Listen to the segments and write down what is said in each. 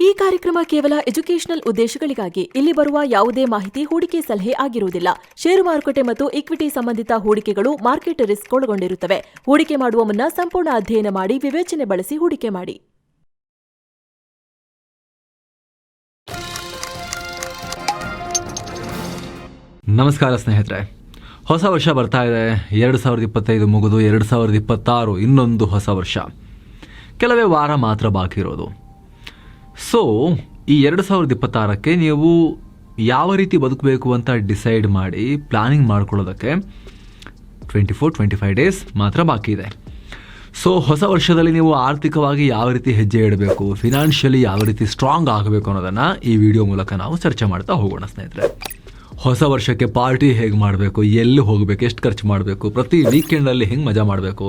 ಈ ಕಾರ್ಯಕ್ರಮ ಕೇವಲ ಎಜುಕೇಷನಲ್ ಉದ್ದೇಶಗಳಿಗಾಗಿ. ಇಲ್ಲಿ ಬರುವ ಯಾವುದೇ ಮಾಹಿತಿ ಹೂಡಿಕೆ ಸಲಹೆ ಆಗಿರುವುದಿಲ್ಲ. ಷೇರು ಮಾರುಕಟ್ಟೆ ಮತ್ತು ಇಕ್ವಿಟಿ ಸಂಬಂಧಿತ ಹೂಡಿಕೆಗಳು ಮಾರ್ಕೆಟ್ ರಿಸ್ಕ್ ಒಳಗೊಂಡಿರುತ್ತವೆ. ಹೂಡಿಕೆ ಮಾಡುವ ಮುನ್ನ ಸಂಪೂರ್ಣ ಅಧ್ಯಯನ ಮಾಡಿ ವಿವೇಚನೆ ಬಳಸಿ ಹೂಡಿಕೆ ಮಾಡಿ. ನಮಸ್ಕಾರ ಸ್ನೇಹಿತರೆ, ಹೊಸ ವರ್ಷ ಬರ್ತಾ ಇದೆ. 2025 ಮುಗಿದು 2026 ಇನ್ನೊಂದು ಹೊಸ ವರ್ಷ. ಕೆಲವೇ ವಾರ ಮಾತ್ರ ಬಾಕಿ ಇರೋದು. ಸೊ ಈ 2026ಕ್ಕೆ ನೀವು ಯಾವ ರೀತಿ ಬದುಕಬೇಕು ಅಂತ ಡಿಸೈಡ್ ಮಾಡಿ ಪ್ಲಾನಿಂಗ್ ಮಾಡ್ಕೊಳ್ಳೋದಕ್ಕೆ 24-25 ಡೇಸ್ ಮಾತ್ರ ಬಾಕಿ ಇದೆ. ಸೊ ಹೊಸ ವರ್ಷದಲ್ಲಿ ನೀವು ಆರ್ಥಿಕವಾಗಿ ಯಾವ ರೀತಿ ಹೆಜ್ಜೆ ಇಡಬೇಕು, ಫಿನಾನ್ಷಿಯಲಿ ಯಾವ ರೀತಿ ಸ್ಟ್ರಾಂಗ್ ಆಗಬೇಕು ಅನ್ನೋದನ್ನು ಈ ವಿಡಿಯೋ ಮೂಲಕ ನಾವು ಚರ್ಚೆ ಮಾಡ್ತಾ ಹೋಗೋಣ ಸ್ನೇಹಿತರೆ. ಹೊಸ ವರ್ಷಕ್ಕೆ ಪಾರ್ಟಿ ಹೇಗೆ ಮಾಡಬೇಕು, ಎಲ್ಲಿ ಹೋಗಬೇಕು, ಎಷ್ಟು ಖರ್ಚು ಮಾಡಬೇಕು, ಪ್ರತಿ ವೀಕೆಂಡಲ್ಲಿ ಹೆಂಗೆ ಮಜಾ ಮಾಡಬೇಕು,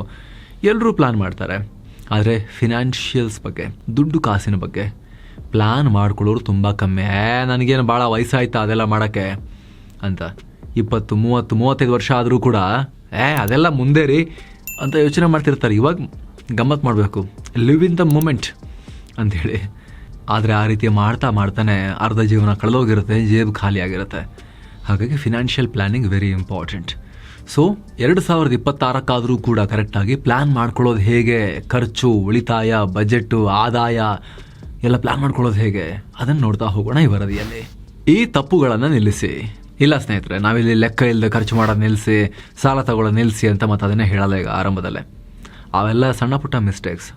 ಎಲ್ಲರೂ ಪ್ಲ್ಯಾನ್ ಮಾಡ್ತಾರೆ. ಆದರೆ ಫಿನಾನ್ಷಿಯಲ್ಸ್ ಬಗ್ಗೆ, ದುಡ್ಡು ಕಾಸಿನ ಬಗ್ಗೆ ಪ್ಲ್ಯಾನ್ ಮಾಡ್ಕೊಳ್ಳೋರು ತುಂಬ ಕಮ್ಮಿ. ನನಗೇನು ಭಾಳ ವಯಸ್ಸಾಯ್ತಾ ಅದೆಲ್ಲ ಮಾಡೋಕ್ಕೆ ಅಂತ. 20, 30, 35 ವರ್ಷ ಆದರೂ ಕೂಡ ಅದೆಲ್ಲ ಮುಂದೆ ರೀ ಅಂತ ಯೋಚನೆ ಮಾಡ್ತಿರ್ತಾರೆ. ಇವಾಗ ಗಮ್ಮತ್ತು ಮಾಡಬೇಕು, ಲಿವ್ ಇನ್ ದ ಮೂಮೆಂಟ್ ಅಂಥೇಳಿ. ಆದರೆ ಆ ರೀತಿ ಮಾಡ್ತಾನೆ ಅರ್ಧ ಜೀವನ ಕಳೆದೋಗಿರುತ್ತೆ, ಜೇಬು ಖಾಲಿ ಆಗಿರುತ್ತೆ. ಹಾಗಾಗಿ financial planning very important. So 2026ಕ್ಕಾದರೂ ಕೂಡ ಕರೆಕ್ಟಾಗಿ ಪ್ಲ್ಯಾನ್ ಮಾಡ್ಕೊಳ್ಳೋದು ಹೇಗೆ, ಖರ್ಚು, ಉಳಿತಾಯ, ಬಜೆಟ್ಟು, ಆದಾಯ ಎಲ್ಲ ಪ್ಲ್ಯಾನ್ ಮಾಡ್ಕೊಳ್ಳೋದು ಹೇಗೆ, ಅದನ್ನು ನೋಡ್ತಾ ಹೋಗೋಣ ಈ ವರದಿಯಲ್ಲಿ. ಈ ತಪ್ಪುಗಳನ್ನು ನಿಲ್ಲಿಸಿ. ಇಲ್ಲ ಸ್ನೇಹಿತರೆ, ನಾವಿಲ್ಲಿ ಲೆಕ್ಕ ಇಲ್ಲದೆ ಖರ್ಚು ಮಾಡೋದು ನಿಲ್ಲಿಸಿ, ಸಾಲ ತಗೊಳ್ಳೋದು ನಿಲ್ಲಿಸಿ ಅಂತ ಮತ್ತೆ ಅದನ್ನೇ ಹೇಳಲ್ಲ ಈಗ ಆರಂಭದಲ್ಲೇ. ಅವೆಲ್ಲ ಸಣ್ಣ ಪುಟ್ಟ ಮಿಸ್ಟೇಕ್ಸ್.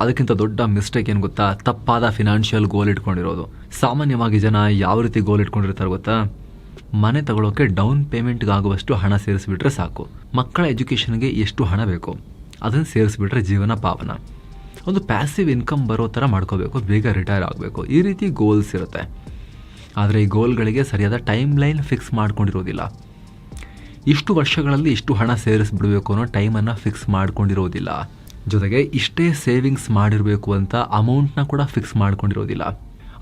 ಅದಕ್ಕಿಂತ ದೊಡ್ಡ ಮಿಸ್ಟೇಕ್ ಏನು ಗೊತ್ತಾ? ತಪ್ಪಾದ ಫಿನಾನ್ಷಿಯಲ್ ಗೋಲ್ ಇಟ್ಕೊಂಡಿರೋದು. ಸಾಮಾನ್ಯವಾಗಿ ಜನ ಯಾವ ರೀತಿ ಗೋಲ್ ಇಟ್ಕೊಂಡಿರ್ತಾರೆ ಗೊತ್ತಾ? ಮನೆ ತಗೊಳ್ಳೋಕೆ ಡೌನ್ ಪೇಮೆಂಟ್ಗೆ ಆಗುವಷ್ಟು ಹಣ ಸೇರಿಸ್ಬಿಟ್ರೆ ಸಾಕು. ಮಕ್ಕಳ ಎಜುಕೇಷನ್ಗೆ ಎಷ್ಟು ಹಣ ಬೇಕು ಅದನ್ನು ಸೇರಿಸ್ಬಿಟ್ರೆ ಜೀವನ ಪಾವನ. ಒಂದು ಪ್ಯಾಸಿವ್ ಇನ್ಕಮ್ ಬರೋ ಥರ ಮಾಡ್ಕೋಬೇಕು, ಬೇಗ ರಿಟೈರ್ ಆಗಬೇಕು, ಈ ರೀತಿ ಗೋಲ್ಸ್ ಇರುತ್ತೆ. ಆದರೆ ಈ ಗೋಲ್ಗಳಿಗೆ ಸರಿಯಾದ ಟೈಮ್ ಲೈನ್ ಫಿಕ್ಸ್ ಮಾಡ್ಕೊಂಡಿರೋದಿಲ್ಲ. ಇಷ್ಟು ವರ್ಷಗಳಲ್ಲಿ ಇಷ್ಟು ಹಣ ಸೇರಿಸ್ಬಿಡಬೇಕು ಅನ್ನೋ ಟೈಮನ್ನು ಫಿಕ್ಸ್ ಮಾಡ್ಕೊಂಡಿರೋದಿಲ್ಲ. ಜೊತೆಗೆ ಇಷ್ಟೇ ಸೇವಿಂಗ್ಸ್ ಮಾಡಿರಬೇಕು ಅಂತ ಅಮೌಂಟ್ನ ಕೂಡ ಫಿಕ್ಸ್ ಮಾಡ್ಕೊಂಡಿರೋದಿಲ್ಲ.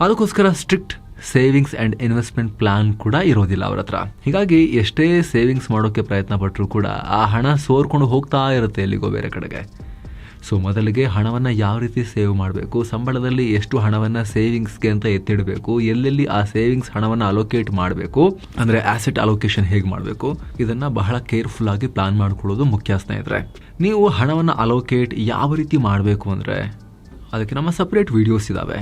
ಅದಕ್ಕೋಸ್ಕರ strict savings and investment plan ಕೂಡ ಇರೋದಿಲ್ಲ ಅವ್ರ ಹತ್ರ. ಹೀಗಾಗಿ ಎಷ್ಟೇ ಸೇವಿಂಗ್ಸ್ ಮಾಡೋಕ್ಕೆ ಪ್ರಯತ್ನ ಪಟ್ಟರೂ ಕೂಡ ಆ ಹಣ ಸೋರ್ಕೊಂಡು ಹೋಗ್ತಾ ಇರುತ್ತೆ ಎಲ್ಲಿಗೋ ಬೇರೆ ಕಡೆಗೆ. ಸೊ ಮೊದಲಿಗೆ ಹಣವನ್ನು ಯಾವ ರೀತಿ ಸೇವ್ ಮಾಡಬೇಕು, ಸಂಬಳದಲ್ಲಿ ಎಷ್ಟು ಹಣವನ್ನು ಸೇವಿಂಗ್ಸ್ಗೆ ಅಂತ ಎತ್ತಿಡಬೇಕು, ಎಲ್ಲೆಲ್ಲಿ ಆ ಸೇವಿಂಗ್ಸ್ ಹಣವನ್ನು ಅಲೋಕೇಟ್ ಮಾಡಬೇಕು, ಅಂದರೆ ಆ್ಯಸೆಟ್ ಅಲೋಕೇಶನ್ ಹೇಗೆ ಮಾಡಬೇಕು, ಇದನ್ನು ಬಹಳ ಕೇರ್ಫುಲ್ಲಾಗಿ ಪ್ಲಾನ್ ಮಾಡ್ಕೊಳ್ಳೋದು ಮುಖ್ಯ ಸ್ನೇಹಿತರೆ. ನೀವು ಹಣವನ್ನು ಅಲೋಕೇಟ್ ಯಾವ ರೀತಿ ಮಾಡಬೇಕು ಅಂದರೆ ಅದಕ್ಕೆ ನಮ್ಮ ಸಪ್ರೇಟ್ ವಿಡಿಯೋಸ್ ಇದ್ದಾವೆ.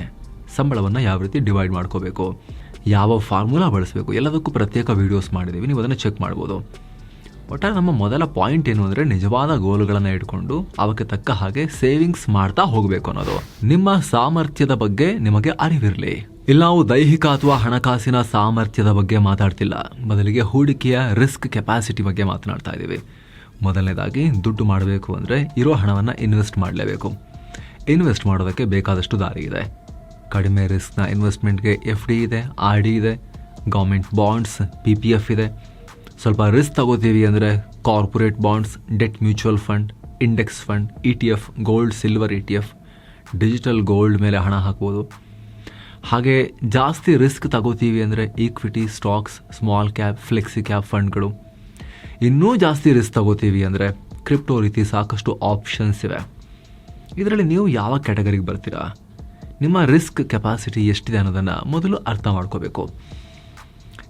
ಸಂಬಳವನ್ನು ಯಾವ ರೀತಿ ಡಿವೈಡ್ ಮಾಡ್ಕೋಬೇಕು, ಯಾವ ಫಾರ್ಮುಲಾ ಬಳಸಬೇಕು, ಎಲ್ಲದಕ್ಕೂ ಪ್ರತ್ಯೇಕ ವೀಡಿಯೋಸ್ ಮಾಡಿದ್ದೀವಿ, ನೀವು ಅದನ್ನು ಚೆಕ್ ಮಾಡ್ಬೋದು. ಒಟ್ಟಾರೆ ನಮ್ಮ ಮೊದಲ ಪಾಯಿಂಟ್ ಏನು ಅಂದರೆ ನಿಜವಾದ ಗೋಲ್ಗಳನ್ನು ಇಟ್ಕೊಂಡು ಅವಕ್ಕೆ ತಕ್ಕ ಹಾಗೆ ಸೇವಿಂಗ್ಸ್ ಮಾಡ್ತಾ ಹೋಗಬೇಕು ಅನ್ನೋದು. ನಿಮ್ಮ ಸಾಮರ್ಥ್ಯದ ಬಗ್ಗೆ ನಿಮಗೆ ಅರಿವಿರಲಿ. ಇಲ್ಲಿ ನಾವು ದೈಹಿಕ ಅಥವಾ ಹಣಕಾಸಿನ ಸಾಮರ್ಥ್ಯದ ಬಗ್ಗೆ ಮಾತಾಡ್ತಿಲ್ಲ, ಬದಲಿಗೆ ಹೂಡಿಕೆಯ ರಿಸ್ಕ್ ಕೆಪಾಸಿಟಿ ಬಗ್ಗೆ ಮಾತನಾಡ್ತಾ ಇದ್ದೀವಿ. ಮೊದಲನೇದಾಗಿ ದುಡ್ಡು ಮಾಡಬೇಕು ಅಂದರೆ ಇರೋ ಹಣವನ್ನು ಇನ್ವೆಸ್ಟ್ ಮಾಡಲೇಬೇಕು. ಇನ್ವೆಸ್ಟ್ ಮಾಡೋದಕ್ಕೆ ಬೇಕಾದಷ್ಟು ದಾರಿ ಇದೆ. ಕಡಿಮೆ ರಿಸ್ಕ್ನ ಇನ್ವೆಸ್ಟ್ಮೆಂಟ್ಗೆ FD ಇದೆ, RD ಇದೆ, ಗೌರ್ಮೆಂಟ್ ಬಾಂಡ್ಸ್, PPF ಇದೆ. ಸ್ವಲ್ಪ ರಿಸ್ಕ್ ತಗೋತೀವಿ ಅಂದರೆ corporate bonds, debt mutual fund, index fund, ETF, gold silver ETF, digital gold ಮೇಲೆ ಹಣ ಹಾಕ್ಬೋದು. ಹಾಗೆ ಜಾಸ್ತಿ ರಿಸ್ಕ್ ತಗೋತೀವಿ ಅಂದರೆ equity, stocks, small cap, flexi cap ಫಂಡ್ಗಳು. ಇನ್ನೂ ಜಾಸ್ತಿ ರಿಸ್ಕ್ ತಗೋತೀವಿ ಅಂದರೆ ಕ್ರಿಪ್ಟೋ ರೀತಿ ಸಾಕಷ್ಟು ಆಪ್ಷನ್ಸ್ ಇವೆ. ಇದರಲ್ಲಿ ನೀವು ಯಾವ ಕ್ಯಾಟಗರಿಗೆ ಬರ್ತೀರಾ, ನಿಮ್ಮ ರಿಸ್ಕ್ ಕೆಪಾಸಿಟಿ ಎಷ್ಟಿದೆ ಅನ್ನೋದನ್ನು ಮೊದಲು ಅರ್ಥ ಮಾಡ್ಕೋಬೇಕು.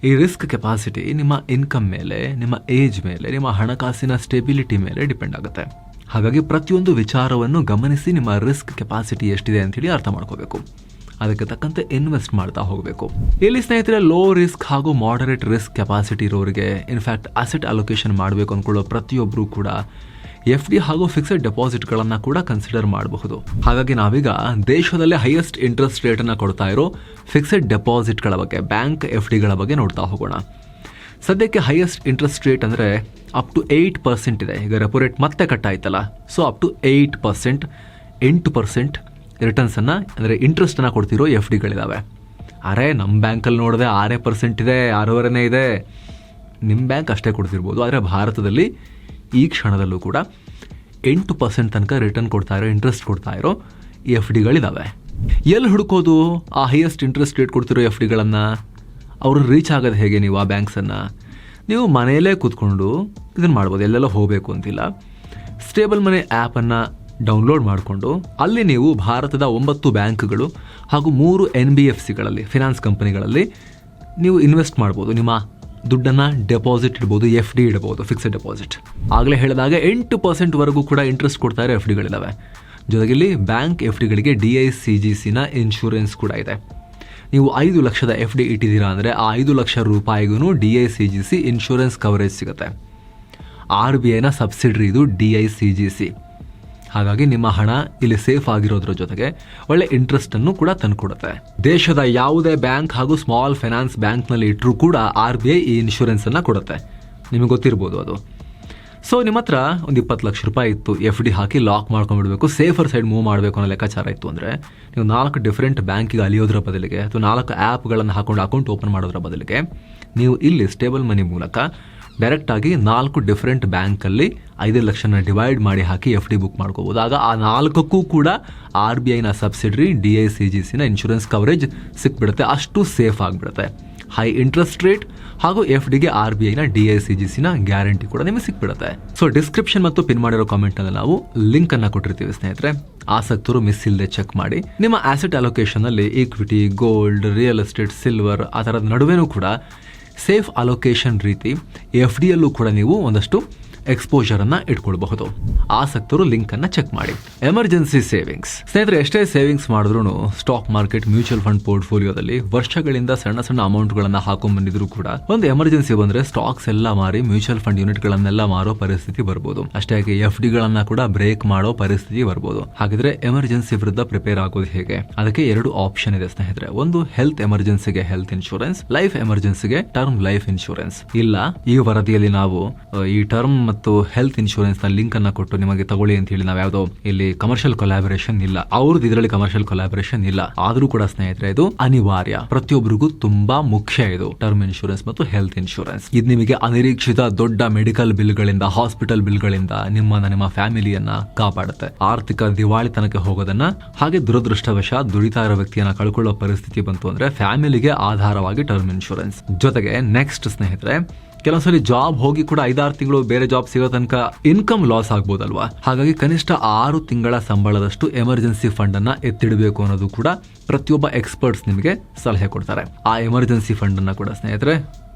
ಈ ರಿಸ್ಕ್ ಕೆಪಾಸಿಟಿ ನಿಮ್ಮ ಇನ್ಕಮ್ ಮೇಲೆ, ನಿಮ್ಮ ಏಜ್ ಮೇಲೆ, ನಿಮ್ಮ ಹಣಕಾಸಿನ ಸ್ಟೆಬಿಲಿಟಿ ಮೇಲೆ ಡಿಪೆಂಡ್ ಆಗುತ್ತೆ. ಹಾಗಾಗಿ ಪ್ರತಿಯೊಂದು ವಿಚಾರವನ್ನು ಗಮನಿಸಿ ನಿಮ್ಮ ರಿಸ್ಕ್ ಕೆಪಾಸಿಟಿ ಎಷ್ಟಿದೆ ಅಂತೇಳಿ ಅರ್ಥ ಮಾಡ್ಕೋಬೇಕು. ಅದಕ್ಕೆ ತಕ್ಕಂತೆ ಇನ್ವೆಸ್ಟ್ ಮಾಡ್ತಾ ಹೋಗಬೇಕು. ಇಲ್ಲಿ ಸ್ನೇಹಿತರೆ, ಲೋ ರಿಸ್ಕ್ ಹಾಗೂ ಮಾಡರೇಟ್ ರಿಸ್ಕ್ ಕೆಪಾಸಿಟಿ ಇರೋರಿಗೆ ಇನ್ಫ್ಯಾಕ್ಟ್ ಅಸೆಟ್ ಅಲೋಕೇಶನ್ ಮಾಡಬೇಕು ಅಂದ್ಕೊಳ್ಳೋ ಪ್ರತಿಯೊಬ್ಬರು ಕೂಡ FD ಹಾಗೂ ಫಿಕ್ಸೆಡ್ ಡೆಪಾಸಿಟ್ಗಳನ್ನು ಕೂಡ ಕನ್ಸಿಡರ್ ಮಾಡಬಹುದು. ಹಾಗಾಗಿ ನಾವೀಗ ದೇಶದಲ್ಲೇ ಹೈಯೆಸ್ಟ್ ಇಂಟ್ರೆಸ್ಟ್ ರೇಟನ್ನು ಕೊಡ್ತಾ ಇರೋ ಫಿಕ್ಸೆಡ್ ಡೆಪಾಸಿಟ್ಗಳ ಬಗ್ಗೆ, ಬ್ಯಾಂಕ್ FDಗಳ ಬಗ್ಗೆ ನೋಡ್ತಾ ಹೋಗೋಣ. ಸದ್ಯಕ್ಕೆ ಹೈಯೆಸ್ಟ್ ಇಂಟ್ರೆಸ್ಟ್ ರೇಟ್ ಅಂದರೆ ಅಪ್ ಟು 8% ಇದೆ. ಈಗ ರೆಪೋ ರೇಟ್ ಮತ್ತೆ ಕಟ್ ಆಯ್ತಲ್ಲ, ಸೊ ಅಪ್ ಟು 8%, 8% ರಿಟರ್ನ್ಸನ್ನು ಅಂದರೆ ಇಂಟ್ರೆಸ್ಟನ್ನು ಕೊಡ್ತಿರೋ FDಗಳಿದ್ದಾವೆ. ನಮ್ಮ ಬ್ಯಾಂಕಲ್ಲಿ ನೋಡಿದೆ 6% ಇದೆ, 6.5 ಇದೆ. ನಿಮ್ಮ ಬ್ಯಾಂಕ್ ಅಷ್ಟೇ ಕೊಡ್ತಿರ್ಬೋದು, ಆದರೆ ಭಾರತದಲ್ಲಿ ಈ ಕ್ಷಣದಲ್ಲೂ ಕೂಡ 8% ತನಕ ರಿಟರ್ನ್ ಕೊಡ್ತಾ ಇರೋ, ಇಂಟ್ರೆಸ್ಟ್ ಕೊಡ್ತಾ ಇರೋ FDಗಳಿದ್ದಾವೆ. ಎಲ್ಲಿ ಹುಡುಕೋದು ಆ ಹೈಯೆಸ್ಟ್ ಇಂಟ್ರೆಸ್ಟ್ ರೇಟ್ ಕೊಡ್ತಿರೋ FDಗಳನ್ನು? ಅವರು ರೀಚ್ ಆಗೋದು ಹೇಗೆ? ನೀವು ಆ ಬ್ಯಾಂಕ್ಸನ್ನು ನೀವು ಮನೆಯಲ್ಲೇ ಕೂತ್ಕೊಂಡು ಇದನ್ನು ಮಾಡ್ಬೋದು, ಎಲ್ಲೆಲ್ಲ ಹೋಗಬೇಕು ಅಂತಿಲ್ಲ. ಸ್ಟೇಬಲ್ ಮನಿ ಆ್ಯಪನ್ನು ಡೌನ್ಲೋಡ್ ಮಾಡಿಕೊಂಡು ಅಲ್ಲಿ ನೀವು ಭಾರತದ 9 ಬ್ಯಾಂಕ್ಗಳು ಹಾಗೂ 3 NBFCಗಳಲ್ಲಿ ಫಿನಾನ್ಸ್ ಕಂಪನಿಗಳಲ್ಲಿ ನೀವು ಇನ್ವೆಸ್ಟ್ ಮಾಡ್ಬೋದು. ನಿಮ್ಮ ದುಡ್ಡನ್ನು ಡೆಪಾಸಿಟ್ ಇಡ್ಬೋದು, FD ಇಡ್ಬೋದು, ಫಿಕ್ಸ್ಡ್ ಡೆಪಾಸಿಟ್. ಆಗಲೇ ಹೇಳಿದಾಗ 8% ಕೂಡ ಇಂಟ್ರೆಸ್ಟ್ ಕೊಡ್ತಾ ಇರೋ FDಗಳಿದ್ದಾವೆ. ಜೊತೆಗಿಲ್ಲಿ ಬ್ಯಾಂಕ್ FDಗಳಿಗೆ DICGCನ ಇನ್ಶೂರೆನ್ಸ್ ಕೂಡ ಇದೆ. ನೀವು 5 ಲಕ್ಷದ FD ಇಟ್ಟಿದ್ದೀರಾ ಅಂದರೆ ಆ 5 ಲಕ್ಷ ರೂಪಾಯಿಗೂ DICGC ಇನ್ಶೂರೆನ್ಸ್ ಕವರೇಜ್ ಸಿಗುತ್ತೆ. RBIನ ಸಬ್ಸಿಡರಿ ಇದು DICGC. ಹಾಗಾಗಿ ನಿಮ್ಮ ಹಣ ಇಲ್ಲಿ ಸೇಫ್ ಆಗಿರೋದ್ರ ಜೊತೆಗೆ ಒಳ್ಳೆ ಇಂಟ್ರೆಸ್ಟನ್ನು ಕೂಡ ತಂದುಕೊಡುತ್ತೆ. ದೇಶದ ಯಾವುದೇ ಬ್ಯಾಂಕ್ ಹಾಗೂ ಸ್ಮಾಲ್ ಫೈನಾನ್ಸ್ ಬ್ಯಾಂಕ್ನಲ್ಲಿ ಇಟ್ಟರೂ ಕೂಡ RBI ಈ ಇನ್ಶೂರೆನ್ಸನ್ನು ಕೊಡುತ್ತೆ. ನಿಮಗೆ ಗೊತ್ತಿರ್ಬೋದು ಅದು. ಸೊ ನಿಮ್ಮ ಹತ್ರ ಒಂದು 20 ಲಕ್ಷ ರೂಪಾಯಿ ಇತ್ತು, FD ಹಾಕಿ ಲಾಕ್ ಮಾಡ್ಕೊಂಡ್ಬಿಡ್ಬೇಕು, ಸೇಫರ್ ಸೈಡ್ ಮೂವ್ ಮಾಡಬೇಕು ಅನ್ನೋ ಲೆಕ್ಕಾಚಾರ ಇತ್ತು ಅಂದರೆ ನೀವು 4 ಡಿಫ್ರೆಂಟ್ ಬ್ಯಾಂಕಿಗೆ ಅಲಿಯೋದ್ರ ಬದಲಿಗೆ ಅಥವಾ 4 ಆ್ಯಪ್ಗಳನ್ನು ಹಾಕೊಂಡು ಅಕೌಂಟ್ ಓಪನ್ ಮಾಡೋದ್ರ ಬದಲಿಗೆ ನೀವು ಇಲ್ಲಿ ಸ್ಟೇಬಲ್ ಮನಿ ಮೂಲಕ ಡೈರೆಕ್ಟಾಗಿ 4 ಡಿಫ್ರೆಂಟ್ ಬ್ಯಾಂಕಲ್ಲಿ 5 ಲಕ್ಷನ ಡಿವೈಡ್ ಮಾಡಿ ಹಾಕಿ FD ಬುಕ್ ಮಾಡ್ಕೋಬೋದು. ಆಗ ಆ 4ಕ್ಕೂ ಕೂಡ RBIನ ಸಬ್ಸಿಡರಿ DICGCನ ಇನ್ಶೂರೆನ್ಸ್ ಕವರೇಜ್ ಸಿಕ್ಬಿಡುತ್ತೆ. ಅಷ್ಟು ಸೇಫ್ ಆಗಿಬಿಡುತ್ತೆ. ಹೈ ಇಂಟ್ರೆಸ್ಟ್ ರೇಟ್ ಹಾಗೂ FDಗೆ RBIನ DICGCನ ಗ್ಯಾರಂಟಿ ಕೂಡ ನಿಮಗೆ ಸಿಕ್ಬಿಡುತ್ತೆ. ಸೊ ಡಿಸ್ಕ್ರಿಪ್ಷನ್ ಮತ್ತು ಪಿನ್ ಮಾಡಿರೋ ಕಾಮೆಂಟ್ನಲ್ಲಿ ನಾವು ಲಿಂಕ್ ಅನ್ನು ಕೊಟ್ಟಿರ್ತೀವಿ ಸ್ನೇಹಿತರೆ. ಆಸಕ್ತರು ಮಿಸ್ ಇಲ್ಲದೆ ಚೆಕ್ ಮಾಡಿ. ನಿಮ್ಮ ಆಸೆಟ್ ಅಲೋಕೇಶನ್ ಅಲ್ಲಿ equity, gold, real estate, silver ಆ ಥರದ ನಡುವೆನೂ ಕೂಡ ಸೇಫ್ ಅಲೋಕೇಶನ್ ರೀತಿ FDಯಲ್ಲೂ ಕೂಡ ನೀವು ಒಂದಷ್ಟು ಎಕ್ಸ್ಪೋಜರ್ ಅನ್ನ ಇಟ್ಕೊಳ್ಬಹುದು. ಆಸಕ್ತರು ಲಿಂಕ್ ಅನ್ನ ಚೆಕ್ ಮಾಡಿ. ಎಮರ್ಜೆನ್ಸಿ ಸೇವಿಂಗ್ಸ್ ಸ್ನೇಹಿತರೆ, ಎಷ್ಟೇ ಸೇವಿಂಗ್ಸ್ ಮಾಡಿದ್ರು ಸ್ಟಾಕ್ ಮಾರ್ಕೆಟ್, ಮ್ಯೂಚುವಲ್ ಫಂಡ್ ಪೋರ್ಟ್ಫೋಲಿಯೋದಲ್ಲಿ ವರ್ಷಗಳಿಂದ ಸಣ್ಣ ಸಣ್ಣ ಅಮೌಂಟ್ ಗಳನ್ನ ಹಾಕೊಂಡ್ ಬಂದಿದ್ರು ಕೂಡ ಒಂದು ಎಮರ್ಜೆನ್ಸಿ ಬಂದ್ರೆ ಸ್ಟಾಕ್ಸ್ ಎಲ್ಲ ಮಾರಿ ಮ್ಯೂಚುವಲ್ ಫಂಡ್ ಯೂನಿಟ್ ಗಳನ್ನೆಲ್ಲ ಮಾರೋ ಪರಿಸ್ಥಿತಿ ಬರ್ಬೋದು. ಅಷ್ಟೇ ಆಗಿ FD ಗಳನ್ನ ಕೂಡ ಬ್ರೇಕ್ ಮಾಡೋ ಪರಿಸ್ಥಿತಿ ಬರ್ಬೋದು. ಹಾಗಿದ್ರೆ ಎಮರ್ಜೆನ್ಸಿ ವಿರುದ್ಧ ಪ್ರಿಪೇರ್ ಆಗೋದು ಹೇಗೆ? ಅದಕ್ಕೆ 2 ಆಪ್ಷನ್ ಇದೆ ಸ್ನೇಹಿತರೆ. ಒಂದು ಹೆಲ್ತ್ ಎಮರ್ಜೆನ್ಸಿಗೆ ಹೆಲ್ತ್ ಇನ್ಶೂರೆನ್ಸ್, ಲೈಫ್ ಎಮರ್ಜೆನ್ಸಿಗೆ ಟರ್ಮ್ ಲೈಫ್ ಇನ್ಶೂರೆನ್ಸ್. ಇಲ್ಲ ಈ ವರದಿಯಲ್ಲಿ ನಾವು ಈ ಟರ್ಮ್ ಮತ್ತು ಹೆಲ್ತ್ ಇನ್ಶೂರೆನ್ಸ್ ನ ಲಿಂಕ್ ಅನ್ನ ಕೊಟ್ಟು ನಿಮಗೆ ತಗೊಳ್ಳಿ ಅಂತ ಹೇಳಿ ನಾವು ಯಾವ್ದೋ ಇಲ್ಲಿ ಕಮರ್ಷಿಯಲ್ ಕೊಲಾಬರೇಷನ್ ಇಲ್ಲ, ಅವ್ರದ್ದು ಇದರಲ್ಲಿ ಕಮರ್ಷಿಯಲ್ ಕೊಲಾಬರೇಷನ್ ಇಲ್ಲ. ಆದ್ರೂ ಕೂಡ ಸ್ನೇಹಿತರೆ ಇದು ಅನಿವಾರ್ಯ, ಪ್ರತಿಯೊಬ್ಬರಿಗೂ ತುಂಬಾ ಮುಖ್ಯ ಇದು ಟರ್ಮ್ ಇನ್ಶೂರೆನ್ಸ್ ಮತ್ತು ಹೆಲ್ತ್ ಇನ್ಶೂರೆನ್ಸ್. ಇದು ನಿಮಗೆ ಅನಿರೀಕ್ಷಿತ ದೊಡ್ಡ ಮೆಡಿಕಲ್ ಬಿಲ್ಗಳಿಂದ, ಹಾಸ್ಪಿಟಲ್ ಬಿಲ್ಗಳಿಂದ ನಿಮ್ಮ ಫ್ಯಾಮಿಲಿಯನ್ನ ಕಾಪಾಡುತ್ತೆ. ಆರ್ಥಿಕ ದಿವಾಳಿತನಕ್ಕೆ ಹೋಗೋದನ್ನ, ಹಾಗೆ ದುರದೃಷ್ಟವಶಾತ್ ದುಡಿತಾ ಇರೋ ವ್ಯಕ್ತಿಯನ್ನ ಕಳ್ಕೊಳ್ಳೋ ಪರಿಸ್ಥಿತಿ ಬಂತು ಅಂದ್ರೆ ಫ್ಯಾಮಿಲಿಗೆ ಆಧಾರವಾಗಿ ಟರ್ಮ್ ಇನ್ಶೂರೆನ್ಸ್. ಜೊತೆಗೆ ನೆಕ್ಸ್ಟ್ ಸ್ನೇಹಿತರೆ, ಕೆಲವೊಂದ್ಸಲಿ ಜಾಬ್ ಹೋಗಿ ಕೂಡ 5-6 ತಿಂಗಳು ಬೇರೆ ಜಾಬ್ ಸಿಗೋ ತನಕ ಇನ್ಕಮ್ ಲಾಸ್ ಆಗ್ಬೋದಲ್ವಾ. ಹಾಗಾಗಿ ಕನಿಷ್ಠ 6 ತಿಂಗಳ ಸಂಬಳದಷ್ಟು ಎಮರ್ಜೆನ್ಸಿ ಫಂಡ್ ಅನ್ನ ಎತ್ತಿಡಬೇಕು ಅನ್ನೋದು ಕೂಡ ಪ್ರತಿಯೊಬ್ಬ ಎಕ್ಸ್ಪರ್ಟ್ಸ್ ನಿಮಗೆ ಸಲಹೆ ಕೊಡ್ತಾರೆ. ಆ ಎಮರ್ಜೆನ್ಸಿ ಫಂಡ್ ಅನ್ನ ಕೂಡ ಸ್ನೇಹಿತರೆ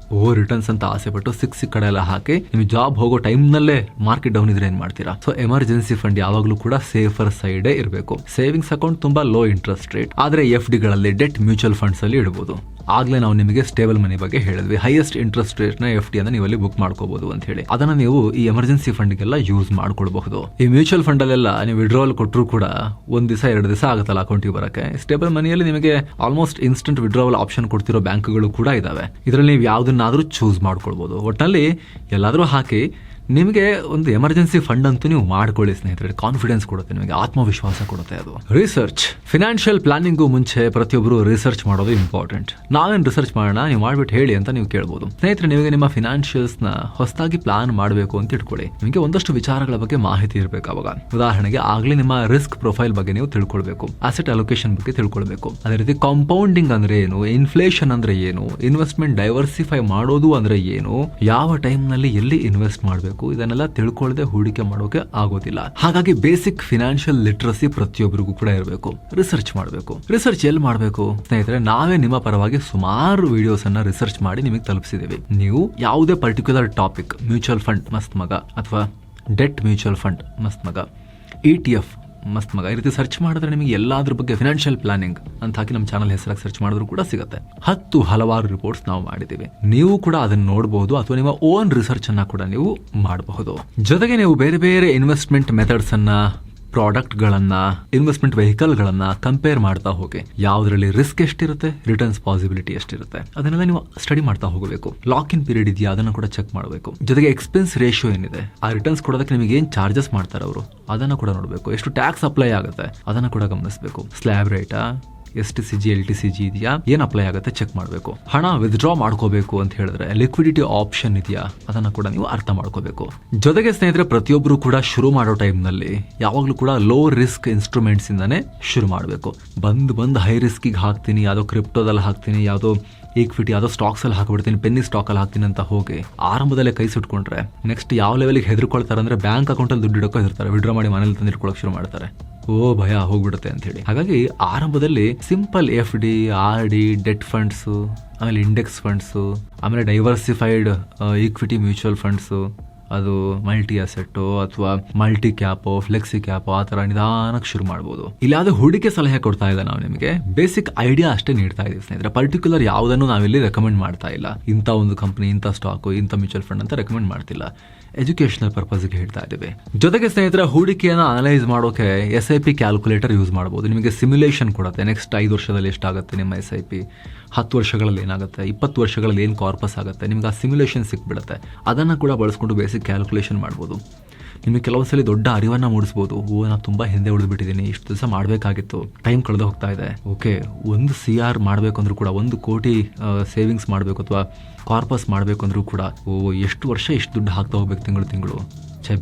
ರಿಟರ್ನ್ಸ್ ಅಂತ ಆಸೆ ಪಟ್ಟು ಸಿಕ್ಕ ಕಡೆ ಎಲ್ಲ ಹಾಕಿ ನಿಮಗೆ ಜಾಬ್ ಹೋಗೋ ಟೈಮ್ನಲ್ಲೇ ಮಾರ್ಕೆಟ್ ಡೌನ್ ಇದ್ರೆ ಏನ್ ಮಾಡ್ತೀರಾ? ಸೊ ಎಮರ್ಜೆನ್ಸಿ ಫಂಡ್ ಯಾವಾಗಲೂ ಕೂಡ ಸೇಫರ್ ಸೈಡೇ ಇರಬೇಕು. ಸೇವಿಂಗ್ಸ್ ಅಕೌಂಟ್ ತುಂಬಾ ಲೋ ಇಂಟ್ರೆಸ್ಟ್ ರೇಟ್, ಆದ್ರೆ FDಗಳಲ್ಲಿ ಡೆಟ್ ಮ್ಯೂಚುವಲ್ ಫಂಡ್ಸ್ ಅಲ್ಲಿ ಇಡಬಹುದು. ಆಗ್ಲೇ ನಾವು ನಿಮಗೆ ಸ್ಟೇಬಲ್ ಮನಿ ಬಗ್ಗೆ ಹೇಳಿದ್ವಿ. ಹೈಯೆಸ್ಟ್ ಇಂಟ್ರೆಸ್ಟ್ ರೇಟ್ ನ FD ಅನ್ನ ನೀವು ಅಲ್ಲಿ ಬುಕ್ ಮಾಡ್ಕೋಬಹುದು ಅಂತ ಹೇಳಿ. ಅದನ್ನ ನೀವು ಈ ಎಮರ್ಜೆನ್ಸಿ ಫಂಡ್ಗೆಲ್ಲ ಯೂಸ್ ಮಾಡ್ಕೊಳ್ಬಹುದು. ಈ ಮ್ಯೂಚುವಲ್ ಫಂಡ್ ಅಲ್ಲೆಲ್ಲ ನೀವು ವಿಡ್ರಾವಲ್ ಕೊಟ್ಟರು ಕೂಡ 1 ದಿವಸ 2 ದಿವಸ ಆಗುತ್ತಲ್ಲ ಅಕೌಂಟಿಗೆ ಬರಕ್ಕೆ. ಸ್ಟೇಬಲ್ ಮನಿಯಲ್ಲಿ ನಿಮಗೆ ಆಲ್ಮೋಸ್ಟ್ ಇನ್ಸ್ಟೆಂಟ್ ವಿಡ್ರಾವಲ್ ಆಪ್ಷನ್ ಕೊಡ್ತಿರೋ ಬ್ಯಾಂಕ್ಗಳು ಕೂಡ ಇದಾವೆ. ಇದರಲ್ಲಿ ನೀವು ಯಾವ್ದನ್ನಾದ್ರೂ ಚೂಸ್ ಮಾಡ್ಕೊಳ್ಬಹುದು. ಒಟ್ಟಲ್ಲಿ ಎಲ್ಲಾದ್ರೂ ಹಾಕಿ ನಿಮಗೆ ಒಂದು ಎಮರ್ಜೆನ್ಸಿ ಫಂಡ್ ಅಂತೂ ನೀವು ಮಾಡ್ಕೊಳ್ಳಿ ಸ್ನೇಹಿತರೆ. ಕಾನ್ಫಿಡೆನ್ಸ್ ಕೊಡುತ್ತೆ, ನಿಮಗೆ ಆತ್ಮವಿಶ್ವಾಸ ಕೊಡುತ್ತೆ ಅದು. ರಿಸರ್ಚ್, ಫಿನಾನ್ಷಿಯಲ್ ಪ್ಲಾನಿಂಗು ಮುಂಚೆ ಪ್ರತಿಯೊಬ್ಬರು ರಿಸರ್ಚ್ ಮಾಡೋದು ಇಂಪಾರ್ಟೆಂಟ್. ನಾವೇನು ರಿಸರ್ಚ್ ಮಾಡೋಣ, ನೀವು ಮಾಡ್ಬಿಟ್ಟು ಹೇಳಿ ಅಂತ ನೀವು ಕೇಳ್ಬೋದು. ಸ್ನೇಹಿತರೆ, ನಿಮಗೆ ನಿಮ್ಮ ಫಿನಾನ್ಷಿಯಲ್ಸ್ ನ ಹೊಸದಾಗಿ ಪ್ಲಾನ್ ಮಾಡಬೇಕು ಅಂತ ಇಟ್ಕೊಳ್ಳಿ. ನಿಮಗೆ ಒಂದಷ್ಟು ವಿಚಾರಗಳ ಬಗ್ಗೆ ಮಾಹಿತಿ ಇರಬೇಕು. ಅವಾಗ ಉದಾಹರಣೆಗೆ ಆಗ್ಲೇ ನಿಮ್ಮ ರಿಸ್ಕ್ ಪ್ರೊಫೈಲ್ ಬಗ್ಗೆ ನೀವು ತಿಳ್ಕೊಳ್ಬೇಕು, ಅಸೆಟ್ ಅಲೋಕೇಶನ್ ಬಗ್ಗೆ ತಿಳ್ಕೊಳ್ಬೇಕು. ಅದೇ ರೀತಿ ಕಾಂಪೌಂಡಿಂಗ್ ಅಂದ್ರೆ ಏನು, ಇನ್ಫ್ಲೇಷನ್ ಅಂದ್ರೆ ಏನು, ಇನ್ವೆಸ್ಟ್ಮೆಂಟ್ ಡೈವರ್ಸಿಫೈ ಮಾಡೋದು ಅಂದ್ರೆ ಏನು, ಯಾವ ಟೈಮ್ ನಲ್ಲಿ ಎಲ್ಲಿ ಇನ್ವೆಸ್ಟ್ ಮಾಡಬೇಕು, ಇದನ್ನೆಲ್ಲ ತಿಳ್ಕೊಳ್ಳದೆ ಹೂಡಿಕೆ ಮಾಡೋಕೆ ಆಗೋದಿಲ್ಲ. ಹಾಗಾಗಿ ಬೇಸಿಕ್ ಫಿನಾನ್ಷಿಯಲ್ ಲಿಟ್ರಸಿ ಪ್ರತಿಯೊಬ್ಬರಿಗೂ ಕೂಡ ಇರಬೇಕು. ರಿಸರ್ಚ್ ಮಾಡಬೇಕು. ರಿಸರ್ಚ್ ಎಲ್ಲಿ ಮಾಡಬೇಕು ಸ್ನೇಹಿತರೆ? ನಾವೇ ನಿಮ್ಮ ಪರವಾಗಿ ಸುಮಾರು ವಿಡಿಯೋಸ್ ಅನ್ನ ರಿಸರ್ಚ್ ಮಾಡಿ ನಿಮಗೆ ತಲುಪಿಸಿದೀವಿ. ನೀವು ಯಾವುದೇ ಪರ್ಟಿಕ್ಯುಲರ್ ಟಾಪಿಕ್, ಮ್ಯೂಚುವಲ್ ಫಂಡ್ ಮಸ್ತ್ ಮಗ ಅಥವಾ ಡೆಟ್ ಮ್ಯೂಚುವಲ್ ಫಂಡ್ ಮಸ್ತ್ ಮಗ, ETF ಮಸ್ತ್ ಮಗ, ಈ ರೀತಿ ಸರ್ಚ್ ಮಾಡಿದ್ರೆ ನಿಮಗೆ ಎಲ್ಲಾದ್ರ ಬಗ್ಗೆ ಫಿನಾನ್ಷಿಯಲ್ ಪ್ಲಾನಿಂಗ್ ಅಂತ ಹಾಕಿ ನಮ್ಮ ಚಾನಲ್ ಹೆಸರಾಗಿ ಸರ್ಚ್ ಮಾಡಿದ್ರು ಕೂಡ ಸಿಗುತ್ತೆ. ಹಲವಾರು ರಿಪೋರ್ಟ್ಸ್ ನಾವು ಮಾಡಿದ್ದೀವಿ. ನೀವು ಕೂಡ ಅದನ್ನ ನೋಡಬಹುದು ಅಥವಾ ನಿಮ್ಮ ಓನ್ ರಿಸರ್ಚ್ ಅನ್ನ ಕೂಡ ನೀವು ಮಾಡಬಹುದು. ಜೊತೆಗೆ ನೀವು ಬೇರೆ ಬೇರೆ ಇನ್ವೆಸ್ಟ್ಮೆಂಟ್ ಮೆಥಡ್ಸ್ ಅನ್ನ, ಪ್ರಾಡಕ್ಟ್ಗಳನ್ನ, ಇನ್ವೆಸ್ಟ್ಮೆಂಟ್ ವೆಹಿಕಲ್ಗಳನ್ನ ಕಂಪೇರ್ ಮಾಡ್ತಾ ಹೋಗಿ ಯಾವ್ದ್ರಲ್ಲಿ ರಿಸ್ಕ್ ಎಷ್ಟಿರುತ್ತೆ, ರಿಟರ್ನ್ಸ್ ಪಾಸಿಬಿಲಿಟಿ ಎಷ್ಟಿರುತ್ತೆ, ಅದನ್ನೆಲ್ಲ ನೀವು ಸ್ಟಡಿ ಮಾಡ್ತಾ ಹೋಗಬೇಕು. ಲಾಕ್ ಇನ್ ಪೀರಿಯಡ್ ಇದೆಯಾ ಅದನ್ನ ಕೂಡ ಚೆಕ್ ಮಾಡಬೇಕು. ಜೊತೆಗೆ ಎಕ್ಸ್ಪೆನ್ಸ್ ರೇಷಿಯೋ ಏನಿದೆ, ಆ ರಿಟರ್ನ್ಸ್ ಕೊಡೋದಕ್ಕೆ ನಿಮಗೆ ಏನ್ ಚಾರ್ಜಸ್ ಮಾಡ್ತಾರೆ ಅವರು, ಅದನ್ನ ಕೂಡ ನೋಡಬೇಕು. ಎಷ್ಟು ಟ್ಯಾಕ್ಸ್ ಅಪ್ಲೈ ಆಗುತ್ತೆ ಅದನ್ನ ಕೂಡ ಗಮನಿಸಬೇಕು. ಸ್ಲ್ಯಾಬ್ ರೇಟಾ, STCG LTCG ಇದೆಯಾ, ಏನ್ ಅಪ್ಲೈ ಆಗುತ್ತೆ ಚೆಕ್ ಮಾಡಬೇಕು. ಹಣ ವಿತ್ಡ್ರಾ ಮಾಡ್ಕೋಬೇಕು ಅಂತ ಹೇಳಿದ್ರೆ ಲಿಕ್ವಿಡಿಟಿ ಆಪ್ಷನ್ ಇದೆಯಾ ಅದನ್ನ ಕೂಡ ನೀವು ಅರ್ಥ ಮಾಡ್ಕೋಬೇಕು. ಜೊತೆಗೆ ಸ್ನೇಹಿತರೆ, ಪ್ರತಿಯೊಬ್ಬರು ಕೂಡ ಶುರು ಮಾಡೋ ಟೈಮ್ ನಲ್ಲಿ ಯಾವಾಗ್ಲೂ ಕೂಡ ಲೋ ರಿಸ್ಕ್ ಇನ್ಸ್ಟ್ರೂಮೆಂಟ್ಸ್ ಇಂದಾನೆ ಶುರು ಮಾಡಬೇಕು. ಬಂದ್ ಹೈ ರಿಸ್ಕಿಗೆ ಹಾಕ್ತೀನಿ, ಯಾವ್ದೋ ಕ್ರಿಪ್ಟೋದಲ್ಲಿ ಹಾಕ್ತೀನಿ, ಯಾವ್ದೋ ಈಕ್ವಿಟಿ, ಯಾವ್ದೋ ಸ್ಟಾಕ್ಸ್ ಅಲ್ಲಿ ಹಾಕ್ಬಿಡ್ತೀನಿ, ಪೆನ್ನಿ ಸ್ಟಾಕ್ ಅಲ್ಲಿ ಹಾಕ್ತೀನಿ ಅಂತ ಹೋಗಿ ಆರಂಭದಲ್ಲೇ ಕೈ ಸುಟ್ಕೊಂಡ್ರೆ ನೆಕ್ಸ್ಟ್ ಯಾವ ಲೆವೆಲ್ಗೆ ಹೆದರ್ಕೊಳ್ತಾರೆ ಅಂದ್ರೆ ಬ್ಯಾಂಕ್ ಅಕೌಂಟ್ ಅಲ್ಲಿ ದುಡ್ಡು ಇಡೋಕೆ ಇರ್ತಾರೆ, ವಿಡ್ರಾ ಮಾಡಿ ಮನೇಲಿ ತಂದಿಟ್ಕೊಳಕ್ ಶುರು ಮಾಡ್ತಾರೆ. ಭಯ ಹೋಗ್ಬಿಡುತ್ತೆ ಅಂತ ಹೇಳಿ. ಹಾಗಾಗಿ ಆರಂಭದಲ್ಲಿ simple FD, RD, debt funds, ಆಮೇಲೆ ಇಂಡೆಕ್ಸ್ ಫಂಡ್ಸ್, ಆಮೇಲೆ ಡೈವರ್ಸಿಫೈಡ್ ಈಕ್ವಿಟಿ ಮ್ಯೂಚುವಲ್ ಫಂಡ್ಸ್, ಅದು ಮಲ್ಟಿ ಅಸೆಟ್ ಅಥವಾ ಮಲ್ಟಿ ಕ್ಯಾಪೋ, ಫ್ಲೆಕ್ಸಿ ಕ್ಯಾಪೋ, ಆ ತರ ನಿಧಾನಕ್ಕೆ ಶುರು ಮಾಡಬಹುದು. ಇಲ್ಲಿ ಯಾವ್ದು ಹೂಡಿಕೆ ಸಲಹೆ ಕೊಡ್ತಾ ಇಲ್ಲ, ನಾವು ನಿಮಗೆ ಬೇಸಿಕ್ ಐಡಿಯಾ ಅಷ್ಟೇ ನೀಡ್ತಾ ಇದೀವಿ ಸ್ನೇಹಿತರೆ. ಪರ್ಟಿಕ್ಯುಲರ್ ಯಾವುದನ್ನು ನಾವಿಲ್ಲಿ ರೆಕಮೆಂಡ್ ಮಾಡ್ತಾ ಇಲ್ಲ. ಇಂಥ ಒಂದು ಕಂಪನಿ, ಇಂಥ ಸ್ಟಾಕ್, ಇಂಥ ಮ್ಯೂಚುವಲ್ ಫಂಡ್ ಅಂತ ರೆಕಮೆಂಡ್ ಮಾಡ್ತಿಲ್ಲ. ಎಜುಕೇಶನಲ್ ಪರ್ಪಸ್ಗೆ ಹೇಳ್ತಾ ಇದ್ದೀವಿ. ಜೊತೆಗೆ ಸ್ನೇಹಿತರೆ, ಹೂಡಿಕೆಯನ್ನು ಅನಲೈಸ್ ಮಾಡೋಕೆ SIP ಕ್ಯಾಲ್ಕುಲೇಟರ್ ಯೂಸ್ ಮಾಡಬಹುದು. ನಿಮಗೆ ಸಿಮ್ಯುಲೇಷನ್ ಕೊಡುತ್ತೆ. ನೆಕ್ಸ್ಟ್ 5 ವರ್ಷದಲ್ಲಿ ಎಷ್ಟಾಗುತ್ತೆ ನಿಮ್ಮ SIP, 10 ವರ್ಷಗಳಲ್ಲಿ ಏನಾಗುತ್ತೆ, 20 ವರ್ಷಗಳಲ್ಲಿ ಏನು ಕಾರ್ಪಸ್ ಆಗುತ್ತೆ, ನಿಮ್ಗೆ ಆ ಸಿಮ್ಯುಲೇಷನ್ ಸಿಕ್ಬಿಡುತ್ತೆ. ಅದನ್ನು ಕೂಡ ಬಳಸ್ಕೊಂಡು ಬೇಸಿಕ್ ಕ್ಯಾಲ್ಕುಲೇಷನ್ ಮಾಡ್ಬೋದು. ನಿಮಗೆ ಕೆಲವೊಂದ್ಸಲಿ ದೊಡ್ಡ ಅರಿವನ್ನು ಮೂಡಿಸ್ಬೋದು. ನಾನು ತುಂಬ ಹಿಂದೆ ಉಳಿದ್ಬಿಟ್ಟಿದ್ದೀನಿ, ಇಷ್ಟು ದಿವಸ ಮಾಡಬೇಕಾಗಿತ್ತು, ಟೈಮ್ ಕಳೆದು ಹೋಗ್ತಾ ಇದೆ. ಓಕೆ, 1 CR ಮಾಡಬೇಕು ಅಂದ್ರೂ ಕೂಡ, 1 ಕೋಟಿ ಸೇವಿಂಗ್ಸ್ ಮಾಡಬೇಕು ಅಥವಾ ಕಾರ್ಪಸ್ ಮಾಡಬೇಕು ಅಂದ್ರೂ ಕೂಡ ಎಷ್ಟು ವರ್ಷ ಇಷ್ಟು ದುಡ್ಡು ಹಾಕ್ತಾ ಹೋಗ್ಬೇಕು, ತಿಂಗಳು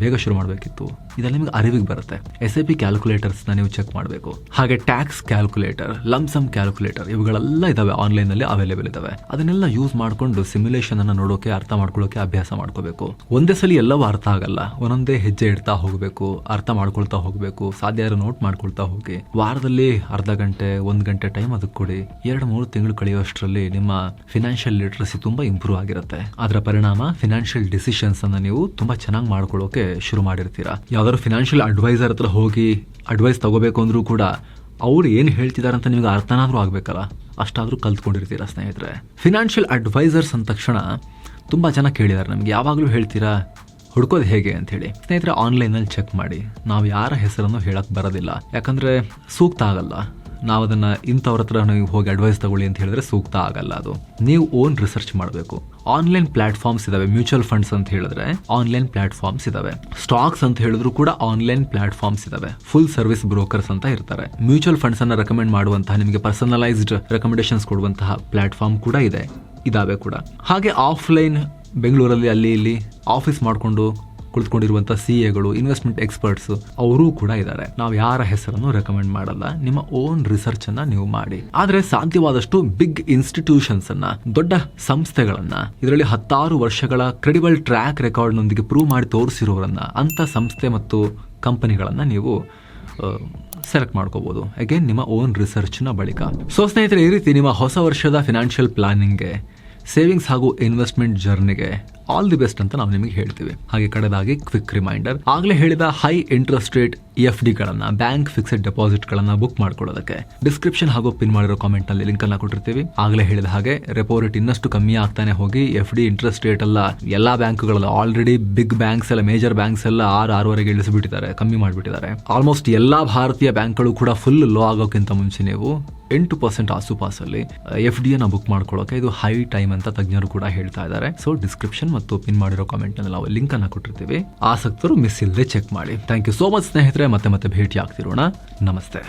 ಬೇಗ ಶುರು ಮಾಡಬೇಕಿತ್ತು. ಇದೆಲ್ಲ ನಿಮಗೆ ಅರಿವಿಗೆ ಬರುತ್ತೆ. SIP ಕ್ಯಾಲ್ಕುಲೇಟರ್ಸ್ನ ನೀವು ಚೆಕ್ ಮಾಡಬೇಕು. ಹಾಗೆ ಟ್ಯಾಕ್ಸ್ ಕ್ಯಾಲ್ಕುಲೇಟರ್, ಲಂಸಮ್ ಕ್ಯಾಲ್ಕುಲೇಟರ್, ಇವುಗಳೆಲ್ಲ ಇದಾವೆ, ಆನ್ಲೈನಲ್ಲಿ ಅವೈಲೇಬಲ್ ಇದಾವೆ. ಅದನ್ನೆಲ್ಲ ಯೂಸ್ ಮಾಡಿಕೊಂಡು ಸಿಮ್ಯುಲೇಷನ್ ಅನ್ನು ನೋಡೋಕೆ, ಅರ್ಥ ಮಾಡ್ಕೊಳ್ಳೋಕೆ ಅಭ್ಯಾಸ ಮಾಡ್ಕೋಬೇಕು. ಒಂದೇ ಸಲ ಎಲ್ಲವೂ ಅರ್ಥ ಆಗಲ್ಲ, ಒಂದೊಂದೇ ಹೆಜ್ಜೆ ಇಡ್ತಾ ಹೋಗಬೇಕು, ಅರ್ಥ ಮಾಡ್ಕೊಳ್ತಾ ಹೋಗಬೇಕು, ಸಾಧ್ಯ ಆದ್ರೆ ನೋಟ್ ಮಾಡ್ಕೊಳ್ತಾ ಹೋಗಿ. ವಾರದಲ್ಲಿ ಅರ್ಧ ಗಂಟೆ 1 ಗಂಟೆ ಟೈಮ್ ಅದಕ್ಕೆ ಕೊಡಿ. 2-3 ತಿಂಗಳು ಕಳೆಯುವಷ್ಟರಲ್ಲಿ ನಿಮ್ಮ ಫಿನಾನ್ಷಿಯಲ್ ಲಿಟ್ರಸಿ ತುಂಬಾ ಇಂಪ್ರೂವ್ ಆಗಿರುತ್ತೆ. ಅದರ ಪರಿಣಾಮ ಫಿನಾನ್ಷಿಯಲ್ ಡಿಸಿಷನ್ಸ್ ಅನ್ನ ನೀವು ತುಂಬಾ ಚೆನ್ನಾಗಿ ಮಾಡ್ಕೊಳ್ಳೋಕೆ ಶುರು ಮಾಡಿರ್ತೀರಾ. ಯಾವ್ದಾದ್ರು ಫಿನಾನ್ಷಿಯಲ್ ಅಡ್ವೈಸರ್ ಹತ್ರ ಹೋಗಿ ಅಡ್ವೈಸ್ ತಗೋಬೇಕು ಅಂದ್ರೂ ಕೂಡ ಅವ್ರು ಏನು ಹೇಳ್ತಿದಾರೆ ಅಂತ ನಿಮ್ಗೆ ಅರ್ಥನಾದ್ರೂ ಆಗ್ಬೇಕಲ್ಲ, ಅಷ್ಟಾದ್ರೂ ಕಲ್ತ್ಕೊಂಡಿರ್ತೀರಾ ಸ್ನೇಹಿತರೆ. ಫಿನಾನ್ಷಿಯಲ್ ಅಡ್ವೈಸರ್ಸ್ ಅಂದ ತಕ್ಷಣ ತುಂಬಾ ಜನ ಕೇಳಿದಾರೆ ನಮ್ಗೆ, ಯಾವಾಗಲೂ ಹೇಳ್ತೀರಾ ಹುಡ್ಕೋದು ಹೇಗೆ ಅಂತ ಹೇಳಿ. ಸ್ನೇಹಿತರೆ, ಆನ್ಲೈನಲ್ಲಿ ಚೆಕ್ ಮಾಡಿ. ನಾವು ಯಾರ ಹೆಸರನ್ನು ಹೇಳಕ್ ಬರೋದಿಲ್ಲ, ಯಾಕಂದ್ರೆ ಸೂಕ್ತ ಆಗಲ್ಲ. ನಾವು ಅದನ್ನ ಇಂಥವ್ರ ಹತ್ರ ನೀವು ಹೋಗಿ ಅಡ್ವೈಸ್ ತಗೊಳ್ಳಿ ಅಂತ ಹೇಳಿದ್ರೆ ಸೂಕ್ತ ಆಗಲ್ಲ. ಅದು ನೀವು ಓನ್ ರಿಸರ್ಚ್ ಮಾಡಬೇಕು. ಆನ್ಲೈನ್ ಪ್ಲಾಟ್ಫಾರ್ಮ್ಸ್ ಇದಾವೆ. ಮ್ಯೂಚುವಲ್ ಫಂಡ್ಸ್ ಅಂತ ಹೇಳಿದ್ರೆ ಆನ್ಲೈನ್ ಪ್ಲಾಟ್ಫಾರ್ಮ್ಸ್ ಇದಾವೆ. ಸ್ಟಾಕ್ಸ್ ಅಂತ ಹೇಳಿದ್ರು ಕೂಡ ಆನ್ಲೈನ್ ಪ್ಲಾಟ್ಫಾರ್ಮ್ಸ್ ಇದಾವೆ. ಫುಲ್ ಸರ್ವಿಸ್ ಬ್ರೋಕರ್ಸ್ ಅಂತ ಇರ್ತಾರೆ. ಮ್ಯೂಚುವಲ್ ಫಂಡ್ಸ್ ಅನ್ನ ರೆಕಮೆಂಡ್ ಮಾಡುವಂತಹ, ನಿಮಗೆ ಪರ್ಸನಲೈಸ್ಡ್ ರೆಕಮೆಂಡೇಶನ್ಸ್ ಕೊಡುವಂತಹ ಪ್ಲಾಟ್ಫಾರ್ಮ್ ಕೂಡ ಇದೆ, ಇದಾವೆ ಕೂಡ. ಹಾಗೆ ಆಫ್ಲೈನ್ ಬೆಂಗಳೂರಲ್ಲಿ ಅಲ್ಲಿ ಇಲ್ಲಿ ಆಫೀಸ್ ಮಾಡಿಕೊಂಡು ಕುಳಿತುಕೊಂಡಿರುವಂತಹ CAಗಳು, ಇನ್ವೆಸ್ಟ್ಮೆಂಟ್ ಎಕ್ಸ್ಪರ್ಟ್ಸ್ ಅವರೂ ಕೂಡ ಇದ್ದಾರೆ. ನಾವು ಯಾರ ಹೆಸರನ್ನು ರೆಕಮೆಂಡ್ ಮಾಡಲ್ಲ. ನಿಮ್ಮ ಓನ್ ರಿಸರ್ಚ್ ಅನ್ನ ನೀವು ಮಾಡಿ. ಆದ್ರೆ ಸಾಧ್ಯವಾದಷ್ಟು ಬಿಗ್ ಇನ್ಸ್ಟಿಟ್ಯೂಷನ್ಸ್ ಅನ್ನ, ದೊಡ್ಡ ಸಂಸ್ಥೆಗಳನ್ನ, ಇದರಲ್ಲಿ 10 ವರ್ಷಗಳ ಕ್ರೆಡಿಬಲ್ ಟ್ರ್ಯಾಕ್ ರೆಕಾರ್ಡ್ ನೊಂದಿಗೆ ಪ್ರೂವ್ ಮಾಡಿ ತೋರಿಸಿರೋರನ್ನ, ಅಂತ ಸಂಸ್ಥೆ ಮತ್ತು ಕಂಪನಿಗಳನ್ನ ನೀವು ಸೆಲೆಕ್ಟ್ ಮಾಡ್ಕೋಬಹುದು. ಅಗೇನ್ ನಿಮ್ಮ ಓನ್ ರಿಸರ್ಚ್ನ ಬಳಿಕ. ಸೊ ಸ್ನೇಹಿತರೆ, ಈ ರೀತಿ ನಿಮ್ಮ ಹೊಸ ವರ್ಷದ ಫಿನಾನ್ಷಿಯಲ್ ಪ್ಲಾನಿಂಗ್ಗೆ, ಸೇವಿಂಗ್ಸ್ ಹಾಗೂ ಇನ್ವೆಸ್ಟ್ಮೆಂಟ್ ಜರ್ನಿಗೆ ಆಲ್ ದಿ ಬೆಸ್ಟ್ ಅಂತ ನಾವು ನಿಮಗೆ ಹೇಳ್ತೀವಿ. ಹಾಗೆ ಕಡೆದಾಗಿ ಕ್ವಿಕ್ ರಿಮೈಂಡರ್, ಆಗಲೇ ಹೇಳಿದ ಹೈ ಇಂಟ್ರೆಸ್ಟ್ ರೇಟ್ FDಗಳನ್ನ, ಬ್ಯಾಂಕ್ ಫಿಕ್ಸೆಡ್ ಡೆಪಾಸಿಟ್ ಗಳನ್ನ ಬುಕ್ ಮಾಡ್ಕೊಳ್ಳೋದಕ್ಕೆ ಡಿಸ್ಕ್ರಿಪ್ಷನ್ ಹಾಗೂ ಪಿನ್ ಮಾಡಿರೋ ಕಾಮೆಂಟ್ ನಲ್ಲಿ ಲಿಂಕ್ ಅನ್ನ ಕೊಟ್ಟಿರ್ತೀವಿ. ಆಗಲೇ ಹೇಳಿದ ಹಾಗೆ ರೆಪೋ ರೇಟ್ ಇನ್ನಷ್ಟು ಕಮ್ಮಿ ಆಗ್ತಾನೆ ಹೋಗಿ FD ಇಂಟ್ರೆಸ್ಟ್ ರೇಟ್ ಎಲ್ಲ ಎಲ್ಲಾ ಬ್ಯಾಂಕ್ಗಳಲ್ಲ, ಆಲ್ರೆಡಿ ಬಿಗ್ ಬ್ಯಾಂಕ್ಸ್ ಎಲ್ಲ, ಮೇಜರ್ ಬ್ಯಾಂಕ್ಸ್ ಎಲ್ಲ 6-6ವರೆಗೆ ಇಳಿಸಿಬಿಟ್ಟಿದ್ದಾರೆ, ಕಮ್ಮಿ ಮಾಡಿಬಿಟ್ಟಿದ್ದಾರೆ. ಆಲ್ಮೋಸ್ಟ್ ಎಲ್ಲಾ ಭಾರತೀಯ ಬ್ಯಾಂಕ್ಗಳು ಕೂಡ ಫುಲ್ ಲೋ ಆಗೋಕ್ಕಿಂತ ಮುಂಚೆ ನೀವು 8% ಆಸುಪಾಸಲ್ಲಿ FDಯನ್ನು ಬುಕ್ ಮಾಡ್ಕೊಳ್ಳೋಕೆ ಇದು ಹೈ ಟೈಮ್ ಅಂತ ತಜ್ಞರು ಕೂಡ ಹೇಳ್ತಾ ಇದ್ದಾರೆ. ಸೊ ಡಿಸ್ಕ್ರಿಪ್ಷನ್ ಮತ್ತು ಪಿನ್ ಮಾಡಿರೋ ಕಾಮೆಂಟ್ ನಲ್ಲಿ ನಾವು ಲಿಂಕ್ ಅನ್ನ ಕೊಟ್ಟಿರ್ತೀವಿ. ಆಸಕ್ತರು ಮಿಸ್ ಇಲ್ಲದೆ ಚೆಕ್ ಮಾಡಿ. ಥ್ಯಾಂಕ್ ಯು ಸೋ ಮಚ್ ಸ್ನೇಹಿತರೆ. ಮತ್ತೆ ಭೇಟಿ ಆಗ್ತಿರೋಣ. ನಮಸ್ತೆ.